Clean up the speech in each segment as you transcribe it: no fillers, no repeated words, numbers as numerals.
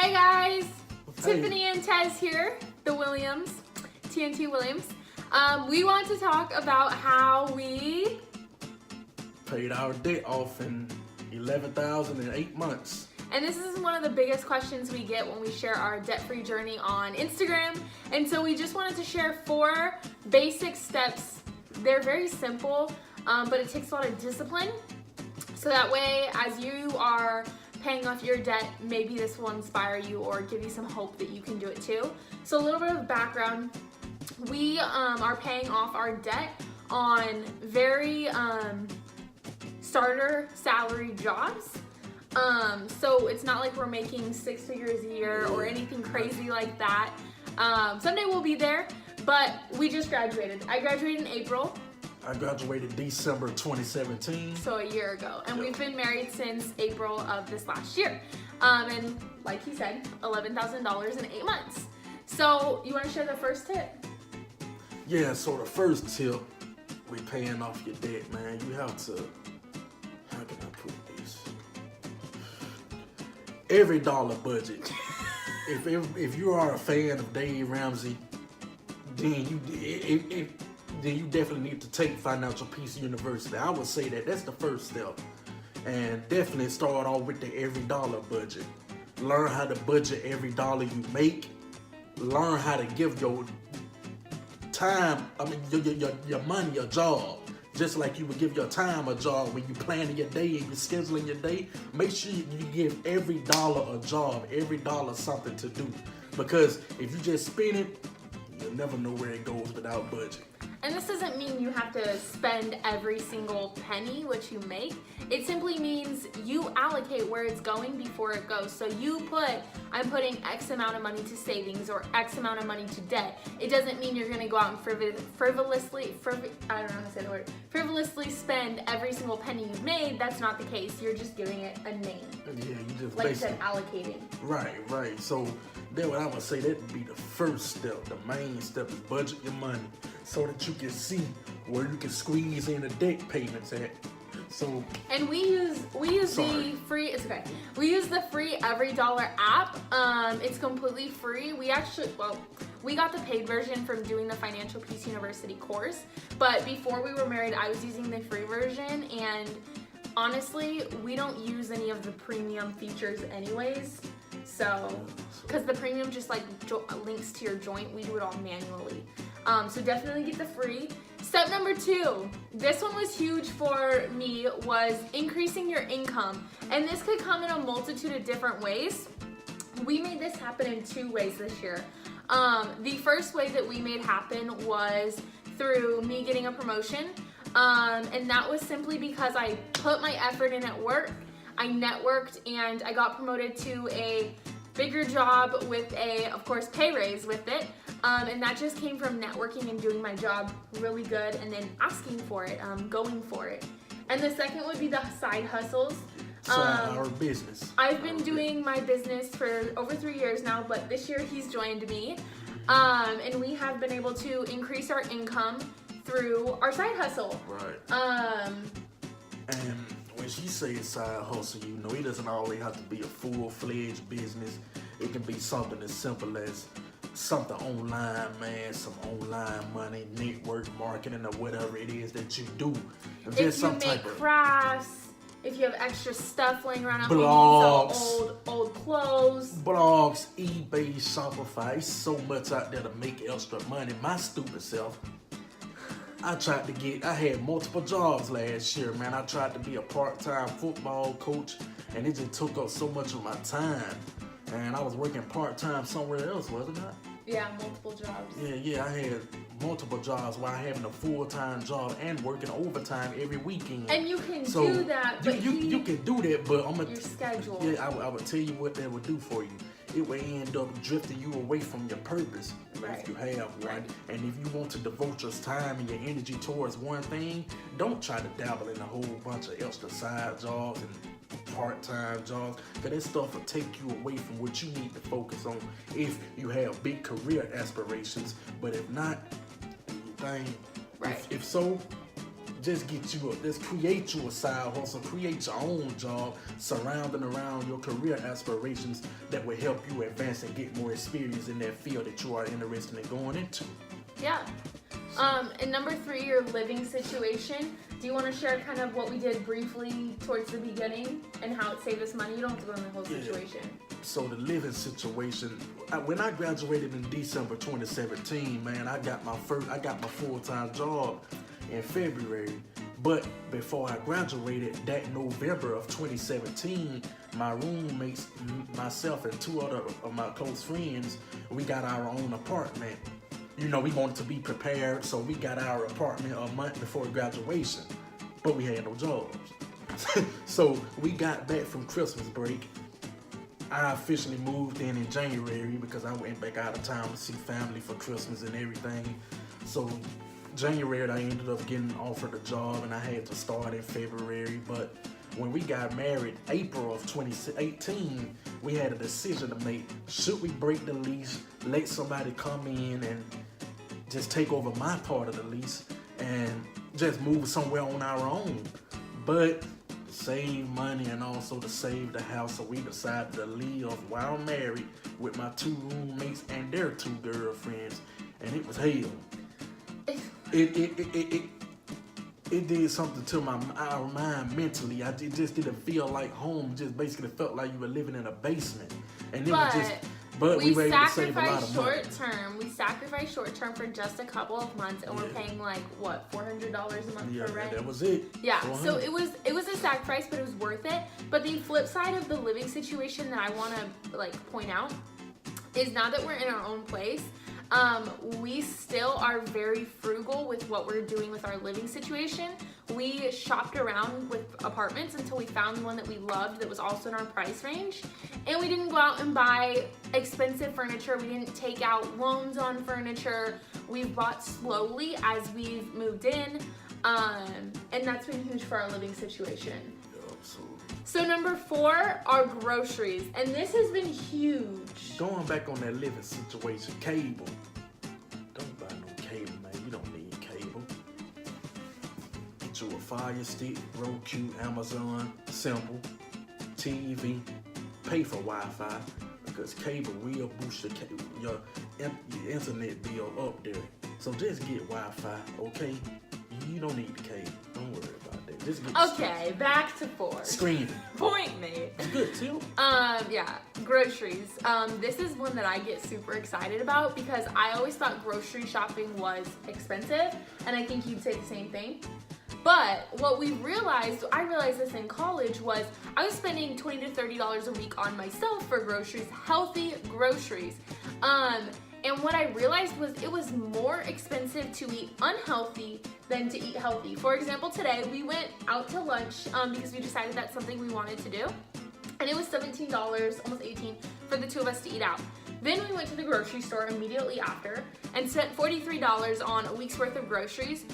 Hey guys, Hey. Tiffany and Tez here, the Williams, TNT Williams. We want to talk about how we Paid our debt off in 11,000 in 8 months. and this is one of the biggest questions we get when we share our debt-free journey on Instagram. And so we just wanted to share 4 basic steps. They're very simple, but it takes a lot of discipline. So that way, as you are paying off your debt, maybe this will inspire you or give you some hope that you can do it too. So a little bit of background. We are paying off our debt on very starter salary jobs. So it's not like we're making 6 figures a year or anything crazy like that. Someday we'll be there, but we just graduated. I graduated in April. I graduated December 2017. So a year ago. And Yep. we've been married since April of this last year. And like he said, $11,000 in 8 months. So you want to share the first tip? Yeah, so the first tip, we paying off your debt, man. You have to, how can I put this? Every dollar budget. if you are a fan of Dave Ramsey, then you definitely need to take Financial Peace University. I would say that's the first step. And definitely start off with the every dollar budget. Learn how to budget every dollar you make. Learn how to give your time, your money a job. Just like you would give your time a job when you planning your day and you're scheduling your day. Make sure you give every dollar a job, every dollar something to do. Because if you just spend it, you'll never know where it goes without budget. And this doesn't mean you have to spend every single penny which you make. It simply means you allocate where it's going before it goes. So you put, I'm putting X amount of money to savings or X amount of money to debt. It doesn't mean you're gonna go out and frivolously spend every single penny you've made. That's not the case. You're just giving it a name. Yeah, you just Like you basically said, allocating. Right. So then what I would say that would be the first step. The main step is budget your money so that you can see where you can squeeze in the debt payments at. So And we use the free. It's okay. We use the free Every Dollar app. It's completely free. We got the paid version from doing the Financial Peace University course. But before we were married, I was using the free version, and honestly, we don't use any of the premium features anyways. So, because the premium just like links to your joint, we do it all manually. So definitely get the free. Step number 2, this one was huge for me, was increasing your income. And this could come in a multitude of different ways. We made this happen in 2 ways this year. The first way that we made happen was through me getting a promotion. And that was simply because I put my effort in at work. I networked and I got promoted to a bigger job with a, of course, pay raise with it. And that just came from networking and doing my job really good and then asking for it, going for it. And the second would be the side hustles. our business. I've been doing my business for over 3 years now, but this year he's joined me. And we have been able to increase our income through our side hustle. Right. And when she says side hustle, you know, it doesn't always have to be a full-fledged business. It can be something as simple as something online, man, some online money, network marketing, or whatever it is that you do. If you make crafts, if you have extra stuff laying around at blogs, home, you sell old clothes. Blogs, eBay, Shopify, it's so much out there to make extra money. My stupid self, I had multiple jobs last year, man. I tried to be a part-time football coach, and it just took up so much of my time. And I was working part-time somewhere else, wasn't I? Yeah, multiple jobs. Yeah, I had multiple jobs while having a full-time job and working overtime every weekend. And you can do that, but you can do that, but your schedule. Yeah, I would tell you what that would do for you. It will end up drifting you away from your purpose, right, if you have one. And if you want to devote your time and your energy towards one thing, don't try to dabble in a whole bunch of extra side jobs and part-time jobs, because that stuff will take you away from what you need to focus on if you have big career aspirations. But if not, dang, right. if so, just create you a side hustle, create your own job surrounding around your career aspirations that will help you advance and get more experience in that field that you are interested in going into. Yeah. And number 3, your living situation. Do you want to share kind of what we did briefly towards the beginning and how it saved us money? You don't have to go into the whole situation. So the living situation, when I graduated in December 2017, man, I got my full-time job in February. But before I graduated, that November of 2017, my roommates, myself and 2 other of my close friends, we got our own apartment. You know, we wanted to be prepared, so we got our apartment a month before graduation, but we had no jobs. So we got back from Christmas break. I officially moved in January because I went back out of town to see family for Christmas and everything. So January, I ended up getting offered a job, and I had to start in February. But when we got married, April of 2018, we had a decision to make. Should we break the lease, let somebody come in and just take over my part of the lease and just move somewhere on our own? But save money and also to save the house, so we decided to live while married with my 2 roommates and their 2 girlfriends, and it was hell. It did something to our mind mentally. It just didn't feel like home. It just basically felt like you were living in a basement. And but we were able to save a lot of money. We sacrificed short term for just a couple of months, and we're paying like what, $400 a month for rent. That was it. Yeah, so it was a sacrifice, but it was worth it. But the flip side of the living situation that I want to like point out is now that we're in our own place, we still are very frugal with what we're doing with our living situation. We shopped around with apartments until we found one that we loved that was also in our price range. And we didn't go out and buy expensive furniture. We didn't take out loans on furniture. We've bought slowly as we've moved in. And that's been huge for our living situation. Absolutely. So number 4 are groceries. And this has been huge. Going back on that living situation, cable. Don't buy no cable, man. You don't need cable. Get you a Fire Stick, Roku, Amazon, Simple, TV. Pay for Wi-Fi, because cable will boost your internet bill up there. So just get Wi-Fi, okay? You don't need the cable. Don't worry about that. Just get Okay, back to 4. Screaming. Point made. Good too. Yeah, groceries. This is one that I get super excited about because I always thought grocery shopping was expensive, and I think you'd say the same thing. But what I realized this in college, was I was spending $20 to $30 a week on myself for groceries, healthy groceries. And what I realized was it was more expensive to eat unhealthy than to eat healthy. For example, today we went out to lunch because we decided that's something we wanted to do. And it was $17, almost $18, for the 2 of us to eat out. Then we went to the grocery store immediately after and spent $43 on a week's worth of groceries.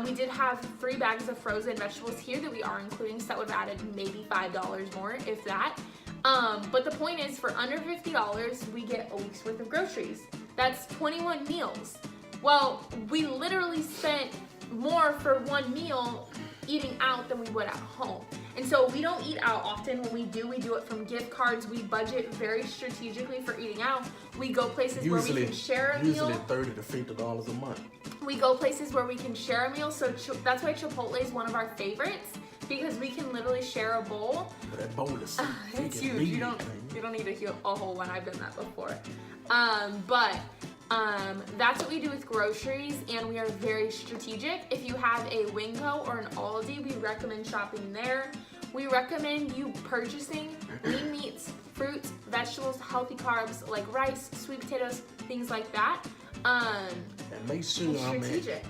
We did have 3 bags of frozen vegetables here that we are including, so that would have added maybe $5 more, if that. But the point is, for under $50, we get a week's worth of groceries. That's 21 meals. Well, we literally spent more for one meal eating out than we would at home. And so we don't eat out often. When we do it from gift cards. We budget very strategically for eating out. We go places where we can share a meal. Usually $30 to $50 a month. We go places where we can share a meal. So that's why Chipotle is one of our favorites, because we can literally share a bowl. But that bowl is it's huge. You don't need a whole one. I've done that before. That's what we do with groceries, and we are very strategic. If you have a Winco or an Aldi, we recommend shopping there. We recommend you purchasing lean meats, fruits, vegetables, healthy carbs like rice, sweet potatoes, things like that. And make sure, strategic.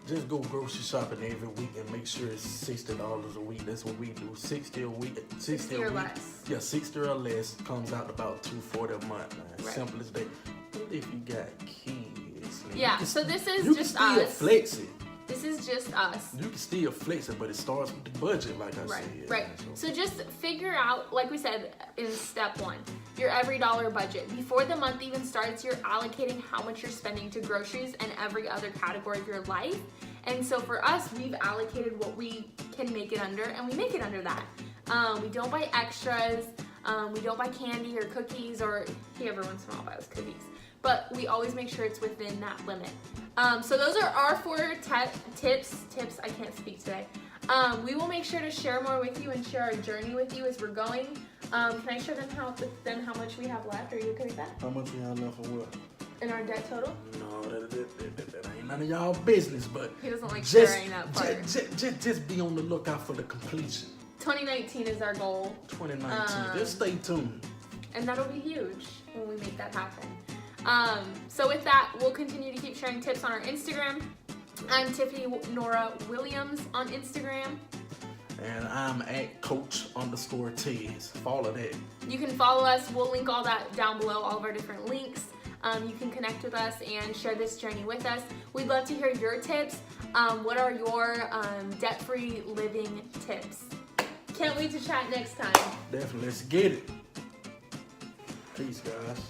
Just go grocery shopping every week and make sure it's $60 a week. That's what we do. 60 a week. 60 or a week. Less. Yeah, 60 or less comes out to about $240 a month, man. Right. Simple as that. But if you got kids, man, yeah. So this is just us. You can still us. flex it. This is just us. You can still flex it, but it starts with the budget, like I said. Right. So just figure out, like we said in step 1, your every dollar budget. Before the month even starts, you're allocating how much you're spending to groceries and every other category of your life. And so for us, we've allocated what we can make it under, and we make it under that. We don't buy extras. We don't buy candy or cookies, or he every once in a while buys cookies. But we always make sure it's within that limit. So those are our 4 tips. I can't speak today. We will make sure to share more with you and share our journey with you as we're going. Can I share how much we have left? Are you okay with that? How much we have left for what? In our debt total? No, that ain't none of y'all business, but He doesn't like sharing that part. Just be on the lookout for the completion. 2019 is our goal. 2019. Just stay tuned. And that'll be huge when we make that happen. So with that, we'll continue to keep sharing tips on our Instagram. I'm Tiffany Nora Williams on Instagram. And I'm at Coach_Tez. Follow that. You can follow us. We'll link all that down below, all of our different links. You can connect with us and share this journey with us. We'd love to hear your tips. What are your debt-free living tips? Can't wait to chat next time. Definitely. Let's get it. Peace, guys.